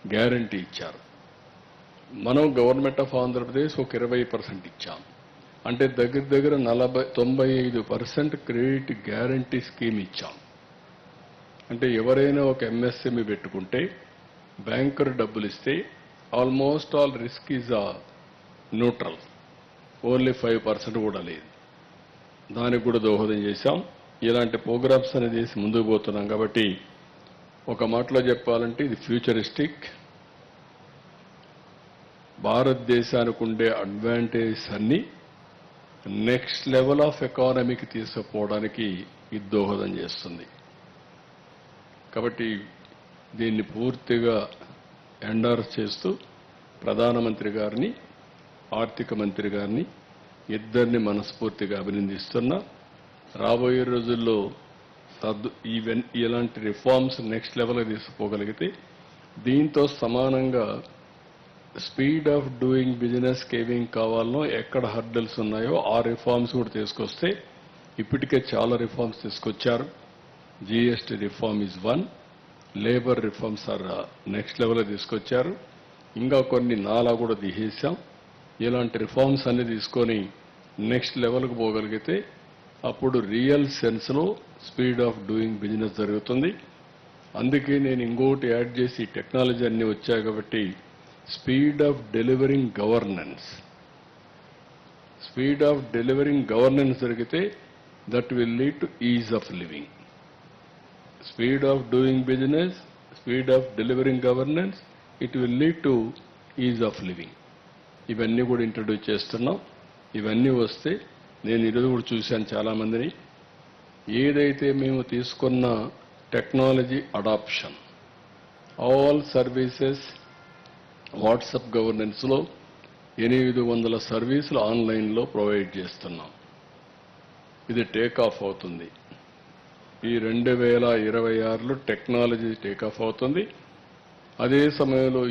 Guarantee ఇచ్చారు. మనం government of Andhra Pradesh ఒక 20% ఇచ్చాం. అంటే దగ్గర దగ్గర 95% క్రెడిట్ గ్యారంటీ స్కీమ్ ఇచ్చాం. అంటే ఎవరైనా ఒక ఎంఎస్ఎంఈ పెట్టుకుంటే బ్యాంకర్ డబ్బులు ఇస్తే almost all risk is neutral, only 5% కూడా లేదు. దానికి కూడా దోహదం చేశాం. ఇలాంటి ప్రోగ్రామ్స్ అనేది చేసి ముందుకు పోతున్నాం. కాబట్టి ఒక మాటలో చెప్పాలంటే ఇది ఫ్యూచరిస్టిక్. భారతదేశానికి ఉండే అడ్వాంటేజెస్ అన్ని నెక్స్ట్ లెవెల్ ఆఫ్ ఎకానమీకి తీసుకుపోవడానికి ఇది దోహదం చేస్తుంది. కాబట్టి దీన్ని పూర్తిగా ఎండార్స్ చేస్తూ ప్రధానమంత్రి గారిని, ఆర్థిక మంత్రి గారిని ఇద్దరిని మనస్ఫూర్తిగా అభినందిస్తున్నా. రాబోయే రోజుల్లో ఇలాంటి రిఫార్మ్స్ నెక్స్ట్ లెవెల్కి తీసుకుపోగలిగితే దీంతో సమానంగా స్పీడ్ ఆఫ్ డూయింగ్ బిజినెస్ ఏమేం కావాలనో, ఎక్కడ హర్డల్స్ ఉన్నాయో ఆ రిఫార్మ్స్ కూడా తీసుకొస్తే ఇప్పటికే చాలా రిఫార్మ్స్ తీసుకొచ్చారు. GST reform is one, labour reforms are next లెవెల్లో తీసుకొచ్చారు. ఇంకా కొన్ని నాలా కూడా తీసేశాం. ఇలాంటి రిఫార్మ్స్ అన్ని తీసుకొని నెక్స్ట్ లెవెల్కి పోగలిగితే అప్పుడు రియల్ సెన్స్లో స్పీడ్ ఆఫ్ డూయింగ్ బిజినెస్ జరుగుతుంది. అందుకే నేను ఇంకోటి యాడ్ చేసి టెక్నాలజీ అన్ని వచ్చాయి కాబట్టి స్పీడ్ ఆఫ్ డెలివరింగ్ గవర్నెన్స్ జరిగితే that will lead to is of living. Speed of doing business, speed of delivering governance, it will lead to is of living. ఇవన్నీ కూడా ఇంట్రడ్యూస్ చేస్తున్నాం. ఇవన్నీ వస్తే నేను ఈరోజు కూడా చూశాను చాలా మందిని. ఏదైతే మేము తీసుకున్న technology adoption, all services WhatsApp గవర్నెన్స్లో 800 సర్వీసులు ఆన్లైన్లో ప్రొవైడ్ చేస్తున్నాం. ఇది టేక్ ఆఫ్ అవుతుంది. ఈ 2026లో టెక్నాలజీ టేక్ ఆఫ్ అవుతుంది. అదే సమయంలో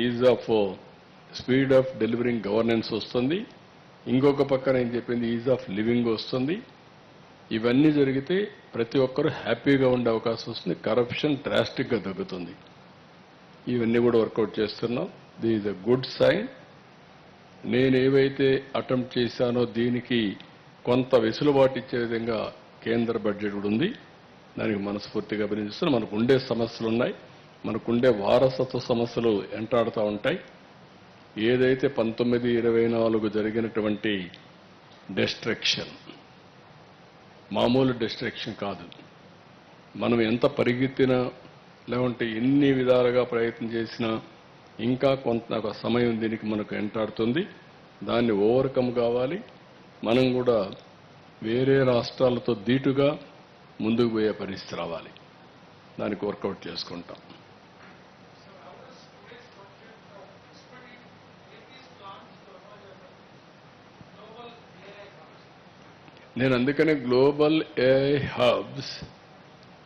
is of speed of delivering governance వస్తుంది. ఇంకొక పక్కన ఏం చెప్పింది, ఈజ్ ఆఫ్ లివింగ్ వస్తుంది. ఇవన్నీ జరిగితే ప్రతి ఒక్కరూ హ్యాపీగా ఉండే అవకాశం వస్తుంది. కరప్షన్ డ్రాస్టిక్గా తగ్గుతుంది. ఇవన్నీ కూడా వర్కౌట్ చేస్తున్నాం. This is a good sign. నేను ఏవైతే అటెంప్ట్ చేశానో దీనికి కొంత వెసులుబాటు ఇచ్చే విధంగా కేంద్ర బడ్జెట్ కూడా ఉంది. దానికి మనస్ఫూర్తిగా అభినందిస్తున్నాం. మనకు ఉండే సమస్యలు ఉన్నాయి, మనకుండే వారసత్వ సమస్యలు వెంటాడుతూ ఉంటాయి. ఏదైతే 1924 జరిగినటువంటి డిస్ట్రక్షన్ మామూలు డిస్ట్రక్షన్ కాదు. మనం ఎంత పరిగెత్తినా లేకుంటే ఎన్ని విధాలుగా ప్రయత్నం చేసినా ఇంకా కొంత సమయం దీనికి మనకు వెంటాడుతుంది. దాన్ని ఓవర్కమ్ కావాలి. మనం కూడా వేరే రాష్ట్రాలతో దీటుగా ముందుకు పోయే పరిస్థితి రావాలి. దానికి వర్కౌట్ చేసుకుంటాం. నేను అందుకనే గ్లోబల్ ఏఐ హబ్స్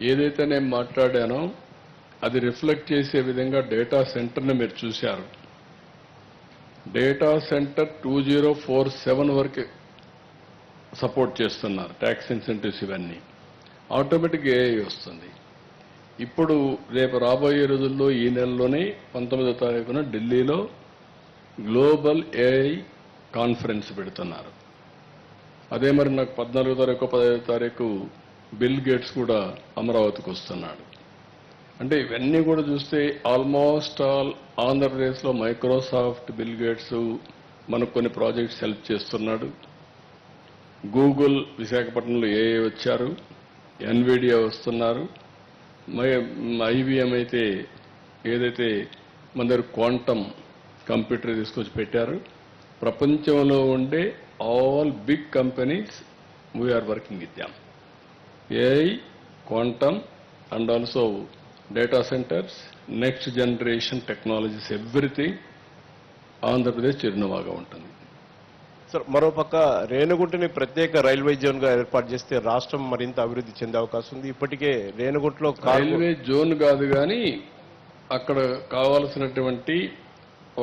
ఏదైతే నేను మాట్లాడానో అది రిఫ్లెక్ట్ చేసే విధంగా డేటా సెంటర్ని మీరు చూశారు. డేటా సెంటర్ 2047 వరకు సపోర్ట్ చేస్తున్నారు. ట్యాక్స్ ఇన్సెంటివ్స్ ఇవన్నీ ఆటోమేటిక్గా ఏఐ వస్తుంది. ఇప్పుడు రేపు రాబోయే రోజుల్లో ఈ నెలలోనే 19వ తారీఖున ఢిల్లీలో గ్లోబల్ ఏఐ కాన్ఫరెన్స్ పెడుతున్నారు. అదే మరి నాకు 14వ తారీఖు 15వ తారీఖు బిల్ గేట్స్ కూడా అమరావతికి వస్తున్నాడు. అంటే ఇవన్నీ కూడా చూస్తే ఆల్మోస్ట్ ఆల్ ఆంధ్రప్రదేశ్లో మైక్రోసాఫ్ట్, బిల్ గేట్స్ మనకు కొన్ని ప్రాజెక్ట్స్ హెల్ప్ చేస్తున్నాడు. గూగుల్ విశాఖపట్నంలో ఏఐ వచ్చారు, ఎన్విడియా వస్తున్నారు, ఐబిఎం అయితే ఏదైతే మన దగ్గర క్వాంటమ్ కంప్యూటర్ తీసుకొచ్చి పెట్టారు. ప్రపంచంలో ఉండే all big companies, we are working with them. AI, quantum, and also data centers, next generation technologies, everything, Andhra Pradesh చిరునవాగా ఉంటుంది. సార్, మరోపక్క రేణిగుంటని ప్రత్యేక రైల్వే జోన్ గా ఏర్పాటు చేస్తే రాష్ట్రం మరింత అభివృద్ధి చెందే అవకాశం ఉంది. ఇప్పటికే రేణిగుంటలో రైల్వే జోన్ కాదు కానీ అక్కడ కావాల్సినటువంటి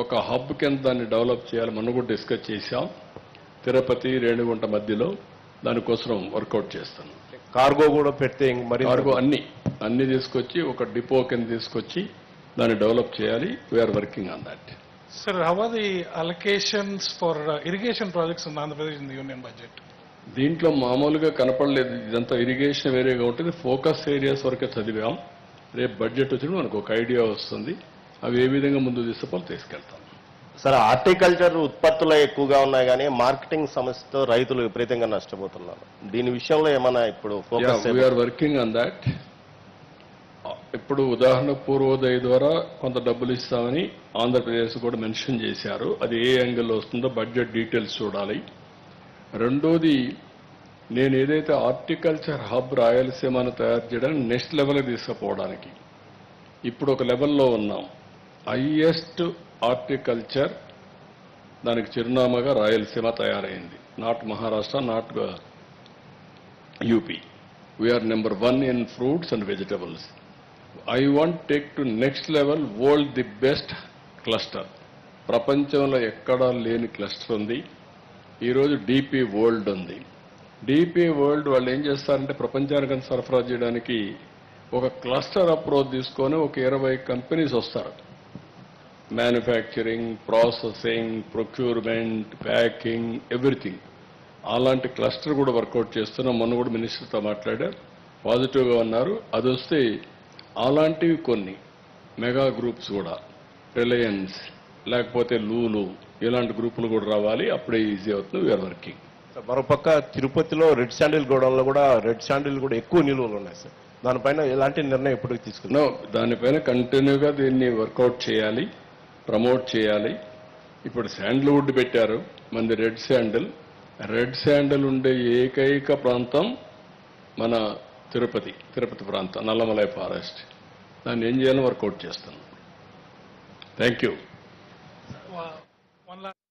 ఒక హబ్ కింద దాన్ని డెవలప్ చేయాలి. మనం కూడా డిస్కస్ చేశాం. తిరుపతి, రేణిగుంట మధ్యలో దానికోసం వర్కౌట్ చేస్తాను. కార్గో కూడా పెడితే మరి కార్గో అన్ని తీసుకొచ్చి ఒక డిపో కింద తీసుకొచ్చి దాన్ని డెవలప్ చేయాలి. We are working on that. Sir, how are the allocations for irrigation projects in Andhra Pradesh in the union budget? దీంట్లో మామూలుగా కనపడలేదు. ఇదంతా ఇరిగేషన్ వేరేగా ఉంటుంది. ఫోకస్ ఏరియాస్ వరకే చదివాం. రేపు బడ్జెట్ వచ్చినప్పుడు మనకు ఒక ఐడియా వస్తుంది. అవి ఏ విధంగా ముందు తీసుకెళ్తాం. సార్, హార్టికల్చర్ ఉత్పత్తులు ఎక్కువగా ఉన్నాయి కానీ మార్కెటింగ్ సమస్యతో రైతులు విపరీతంగా నష్టపోతున్నారు. దీని విషయంలో ఏమైనా ఇప్పుడు focus we are working on that. ఇప్పుడు ఉదాహరణ పూర్వోదయ ద్వారా కొంత డబ్బులు ఇస్తామని ఆంధ్రప్రదేశ్ కూడా మెన్షన్ చేశారు. అది ఏ యాంగిల్లో వస్తుందో బడ్జెట్ డీటెయిల్స్ చూడాలి. రెండోది, నేను ఏదైతే హార్టికల్చర్ హబ్ రాయలసీమను తయారు చేయడానికి నెక్స్ట్ లెవెల్కి తీసుకుపోవడానికి ఇప్పుడు ఒక లెవెల్లో ఉన్నాం. హైయెస్ట్ హార్టికల్చర్ దానికి చిరునామాగా రాయలసీమ తయారైంది. Not Maharashtra, not UP. We are number 1 in fruits and vegetables. I want take to next level world the best cluster. ప్రపంచంలో ఎక్కడా లేని క్లస్టర్ ఉంది. ఈరోజు డిపి వరల్డ్ ఉంది. డిపి వరల్డ్ వాళ్ళు ఏం చేస్తారంటే ప్రపంచానికి సరఫరా చేయడానికి ఒక క్లస్టర్ అప్రోచ్ తీసుకొని ఒక 20 కంపెనీస్ వస్తారు. Manufacturing, processing, procurement, packing, everything. అలాంటి క్లస్టర్ కూడా వర్కౌట్ చేస్తున్నాం. మొన్న కూడా మినిస్టర్తో మాట్లాడారు, పాజిటివ్గా ఉన్నారు. అది వస్తే అలాంటివి కొన్ని మెగా గ్రూప్స్ కూడా, రిలయన్స్ లేకపోతే లూలు, ఇలాంటి గ్రూపులు కూడా రావాలి. అప్పుడే ఈజీ అవుతుంది. We are working. మరోపక్క తిరుపతిలో రెడ్ శాండిల్ గోడౌన్లో కూడా రెడ్ శాండిల్ కూడా ఎక్కువ నిల్వలు ఉన్నాయి సార్. దానిపైన ఎలాంటి నిర్ణయం ఎప్పుడు తీసుకున్నాం? దానిపైన కంటిన్యూగా దీన్ని వర్కౌట్ చేయాలి, ప్రమోట్ చేయాలి. ఇప్పుడు శాండిల్వుడ్ పెట్టారు, మంది రెడ్ శాండిల్. రెడ్ శాండిల్ ఉండే ఏకైక ప్రాంతం మన తిరుపతి ప్రాంతం, నల్లమలై ఫారెస్ట్. దాన్ని ఏం చేయాలని వర్కౌట్ చేస్తాను. Thank you. One last